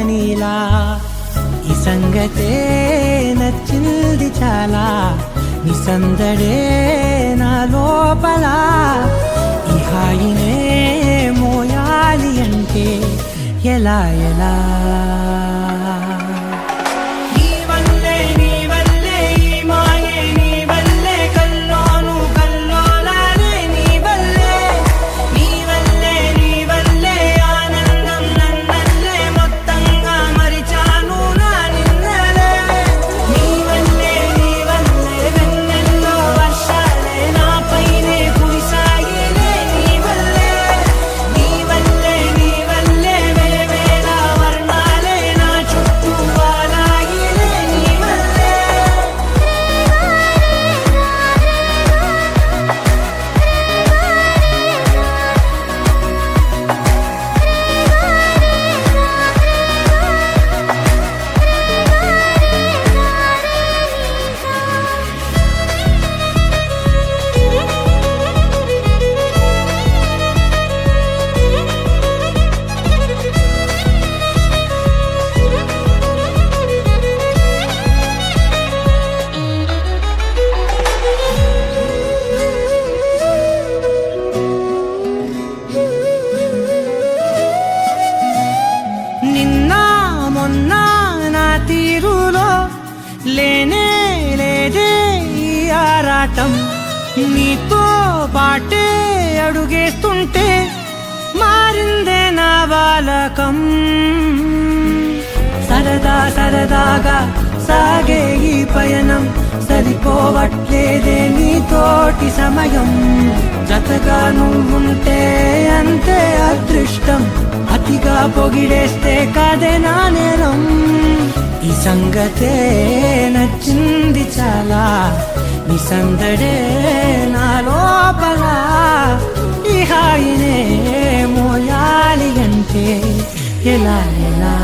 నీలా ఈ సంగతే నచ్చింది చాలా నీ సందడే నా లోపల ఈ హాయినే మోయాలి అంటే ఎలా ఎలా లేనే లేదే ఈ ఆరాటం నీతో పాటే అడుగేస్తుంటే మారిందే నా బాలకం సరదా సరదాగా సాగే ఈ పయనం సరిపోవట్లేదే నీతోటి సమయం జతగా నువ్వుంటే అంతే అదృష్టం అతిగా పొగిడేస్తే కాదే నా నేరం ఈ సంగతే నచ్చింది చాలా నీ సందడే నా లోపల ఈ హాయినే మోయాలి అంటే ఎలా ఎలా